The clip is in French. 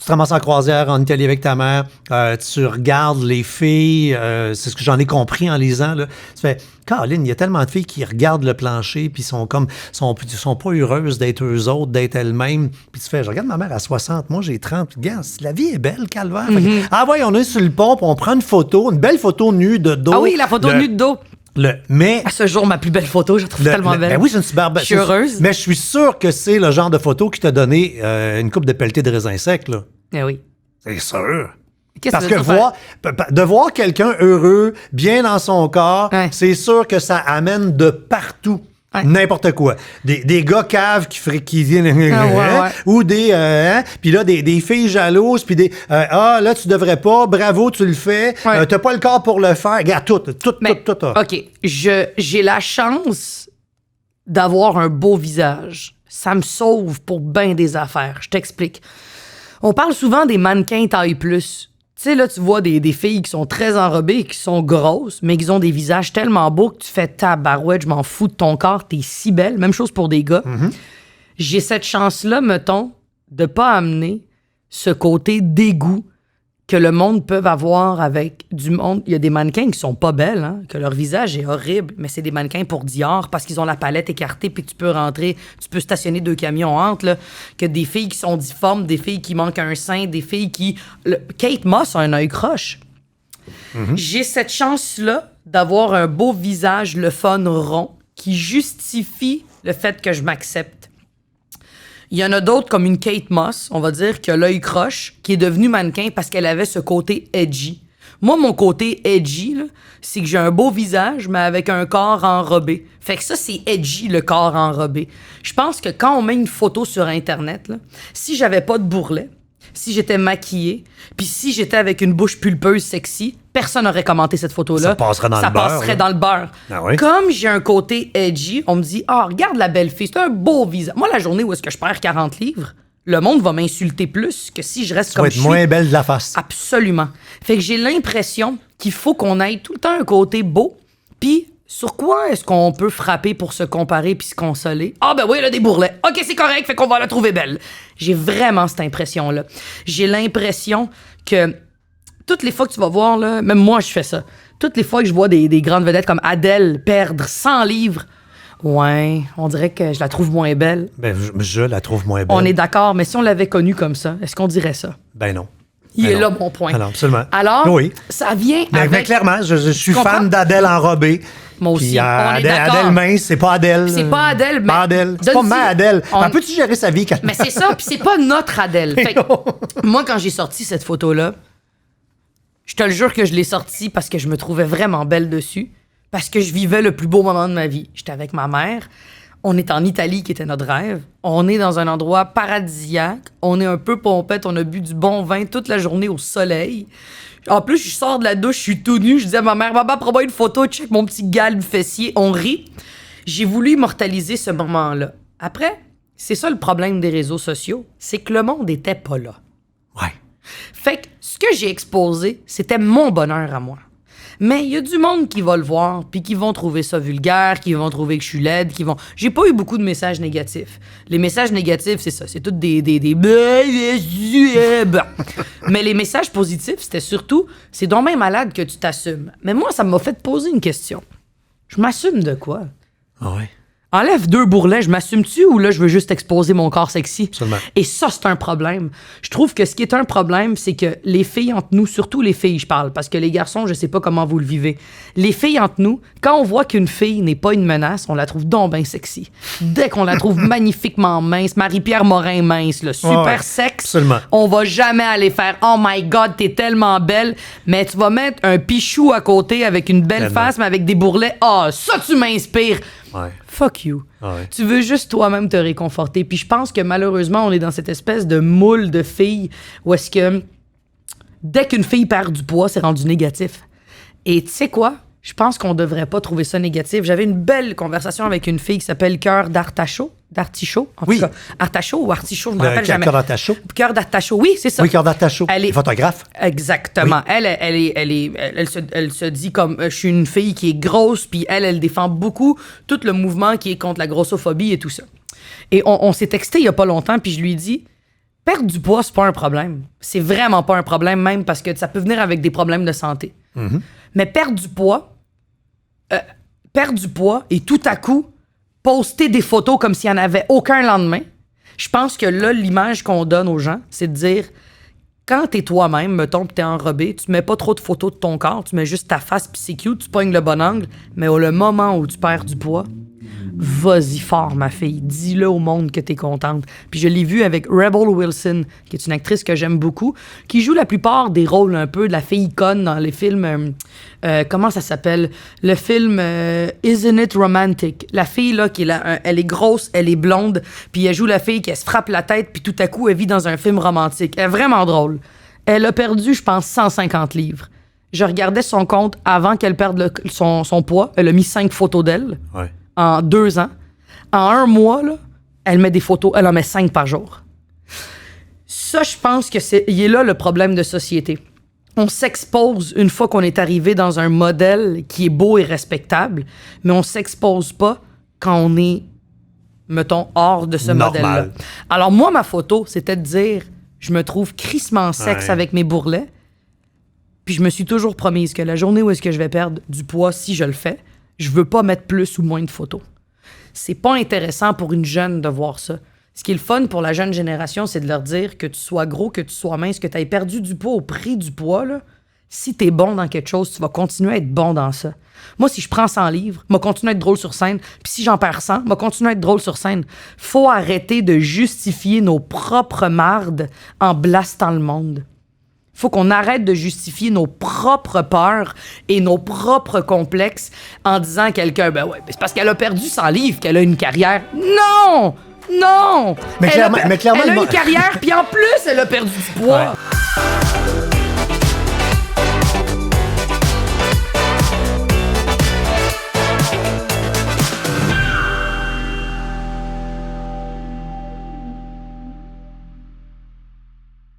Tu te ramasses en croisière en Italie avec ta mère, tu regardes les filles, c'est ce que j'en ai compris en lisant, là. Tu fais, Caroline, il y a tellement de filles qui regardent le plancher puis sont pas heureuses d'être eux autres, d'être elles-mêmes. Puis tu fais, je regarde ma mère à 60, moi j'ai 30. Regarde, la vie est belle, calvaire. Ah ouais, on est sur le pont, puis on prend une belle photo nue de dos. Ah oui, la photo nue de dos. Mais à ce jour, ma plus belle photo, je la trouve tellement belle. Ben oui, c'est une super belle. Je suis heureuse. Mais je suis sûr que c'est le genre de photo qui t'a donné une coupe de pelletée de raisins secs, là. Eh oui. C'est sûr. Qu'est-ce Parce que de voir quelqu'un heureux, bien dans son corps, c'est sûr que ça amène de partout. N'importe quoi. Des gars caves qui viennent ou des puis là des filles jalouses puis des là tu devrais pas, bravo tu le fais, t'as pas le corps pour le faire. Regarde tout. OK, j'ai la chance d'avoir un beau visage. Ça me sauve pour bien des affaires, je t'explique. On parle souvent des mannequins taille plus. Tu sais, là, tu vois des filles qui sont très enrobées, qui sont grosses, mais qui ont des visages tellement beaux que tu fais tabarouette, je m'en fous de ton corps, t'es si belle. Même chose pour des gars. J'ai cette chance-là, mettons, de pas amener ce côté dégoût que le monde peut avoir avec du monde. Il y a des mannequins qui sont pas belles, hein, que leur visage est horrible, mais c'est des mannequins pour Dior parce qu'ils ont la palette écartée puis tu peux rentrer, tu peux stationner 2 camions entre, là, que des filles qui sont difformes, des filles qui manquent un sein, des filles qui... Kate Moss a un œil croche. J'ai cette chance-là d'avoir un beau visage, le fun rond, qui justifie le fait que je m'accepte. Il y en a d'autres, comme une Kate Moss, on va dire, qui a l'œil croche, qui est devenue mannequin parce qu'elle avait ce côté edgy. Moi, mon côté edgy, là, c'est que j'ai un beau visage, mais avec un corps enrobé. Fait que ça, c'est edgy, le corps enrobé. Je pense que quand on met une photo sur Internet, là, si j'avais pas de bourrelet, si j'étais maquillée, puis si j'étais avec une bouche pulpeuse sexy, personne n'aurait commenté cette photo-là. Ça passerait dans le beurre. Ça passerait dans le beurre. Ah oui? Comme j'ai un côté edgy, on me dit « Ah, regarde la belle fille, c'est un beau visage. » Moi, la journée où est-ce que je perds 40 livres, le monde va m'insulter plus que si je reste comme je suis. Tu vas être moins belle de la face. Absolument. Fait que j'ai l'impression qu'il faut qu'on ait tout le temps un côté beau, puis... Sur quoi est-ce qu'on peut frapper pour se comparer puis se consoler? Ah ben oui, elle a des bourrelets. OK, c'est correct, fait qu'on va la trouver belle. J'ai vraiment cette impression-là. J'ai l'impression que toutes les fois que tu vas voir, là, même moi, je fais ça. Toutes les fois que je vois des grandes vedettes comme Adèle perdre 100 livres, ouais, on dirait que je la trouve moins belle. Ben, je la trouve moins belle. On est d'accord, mais si on l'avait connue comme ça, est-ce qu'on dirait ça? Ben non. Il est là, mon point. Alors, absolument. Alors, oui. Ça vient avec... Mais clairement, je suis fan d'Adèle enrobée. Moi aussi, puis, on est d'accord. Adèle mince, c'est pas Adèle. C'est pas Adèle, mais... Pas Adèle. C'est pas ma Adèle. Elle peut-tu gérer sa vie? Mais c'est ça, puis c'est pas notre Adèle. Fait que, moi, quand j'ai sorti cette photo-là, je te le jure que je l'ai sortie parce que je me trouvais vraiment belle dessus, parce que je vivais le plus beau moment de ma vie. J'étais avec ma mère. On est en Italie, qui était notre rêve. On est dans un endroit paradisiaque. On est un peu pompette. On a bu du bon vin toute la journée au soleil. En plus, je sors de la douche, je suis tout nu. Je dis à ma mère, maman, prends-moi une photo, check mon petit galbe fessier. On rit. J'ai voulu immortaliser ce moment-là. Après, c'est ça le problème des réseaux sociaux. C'est que le monde était pas là. Ouais. Fait que ce que j'ai exposé, c'était mon bonheur à moi. Mais il y a du monde qui va le voir, puis qui vont trouver ça vulgaire, qui vont trouver que je suis laide, qui vont... J'ai pas eu beaucoup de messages négatifs. Les messages négatifs, c'est ça, c'est tout des... Mais les messages positifs, c'était surtout, c'est donc bien malade que tu t'assumes. Mais moi, ça m'a fait poser une question. Je m'assume de quoi? Ah ouais. Enlève 2 bourrelets, je m'assume-tu ou là, je veux juste exposer mon corps sexy? Absolument. Et ça, c'est un problème. Je trouve que ce qui est un problème, c'est que les filles entre nous, surtout les filles, je parle, parce que les garçons, je sais pas comment vous le vivez. Les filles entre nous, quand on voit qu'une fille n'est pas une menace, on la trouve donc bien sexy. Dès qu'on la trouve magnifiquement mince, Marie-Pierre Morin mince, là, super sexe, absolument. On va jamais aller faire « Oh my God, t'es tellement belle », mais tu vas mettre un pichou à côté avec une belle face, mais avec des bourrelets. Ah, ça, tu m'inspires! Ouais. Fuck you. Ouais. Tu veux juste toi-même te réconforter. Puis je pense que malheureusement, on est dans cette espèce de moule de filles où est-ce que dès qu'une fille perd du poids, c'est rendu négatif. Et tu sais quoi? Je pense qu'on devrait pas trouver ça négatif. J'avais une belle conversation avec une fille qui s'appelle Cœur d'Artachaut. D'Artichaut, en tout cas. Artachaut ou Artichaut, je me rappelle jamais. Cœur d'Artachaut. Cœur d'Artachaut, oui, c'est ça. Oui, Cœur d'Artachaut. Elle est photographe. Exactement. Oui. Elle se dit comme je suis une fille qui est grosse, puis elle défend beaucoup tout le mouvement qui est contre la grossophobie et tout ça. Et on s'est texté il y a pas longtemps, puis je lui ai dit Perdre du poids, c'est pas un problème. C'est vraiment pas un problème, même parce que ça peut venir avec des problèmes de santé. Mais perdre du poids et tout à coup, poster des photos comme s'il n'y en avait aucun lendemain, je pense que là, l'image qu'on donne aux gens, c'est de dire, quand t'es toi-même, mettons que t'es enrobé, tu mets pas trop de photos de ton corps, tu mets juste ta face pis c'est cute, tu pognes le bon angle, mais le moment où tu perds du poids, vas-y fort, ma fille. Dis-le au monde que t'es contente. Puis je l'ai vu avec Rebel Wilson, qui est une actrice que j'aime beaucoup, qui joue la plupart des rôles un peu de la fille icône dans les films... comment ça s'appelle? Le film Isn't It Romantic? La fille, là, qui est là, elle est grosse, elle est blonde, puis elle joue la fille qui elle se frappe la tête, puis tout à coup, elle vit dans un film romantique. Elle est vraiment drôle. Elle a perdu, je pense, 150 livres. Je regardais son compte avant qu'elle perde son poids. Elle a mis 5 photos d'elle. Ouais. En 2 ans. En 1 mois, là, elle met des photos, elle en met 5 par jour. Ça, je pense que il est là le problème de société. On s'expose une fois qu'on est arrivé dans un modèle qui est beau et respectable, mais on s'expose pas quand on est, mettons, hors de ce modèle-là. Alors moi, ma photo, c'était de dire, je me trouve crissement sexe avec mes bourrelets, puis je me suis toujours promise que la journée où est-ce que je vais perdre du poids, si je le fais, je veux pas mettre plus ou moins de photos. C'est pas intéressant pour une jeune de voir ça. Ce qui est le fun pour la jeune génération, c'est de leur dire que tu sois gros, que tu sois mince, que tu aies perdu du poids au prix du poids, là. Si t'es bon dans quelque chose, tu vas continuer à être bon dans ça. Moi, si je prends 100 livres, je vais continuer à être drôle sur scène. Puis si j'en perds 100, je vais continuer à être drôle sur scène. Faut arrêter de justifier nos propres mardes en blastant le monde. Faut qu'on arrête de justifier nos propres peurs et nos propres complexes en disant à quelqu'un, ben ouais, c'est parce qu'elle a perdu 100 livres qu'elle a une carrière. Non! Non! Mais clairement, elle a une carrière, puis en plus, elle a perdu du poids. Ouais.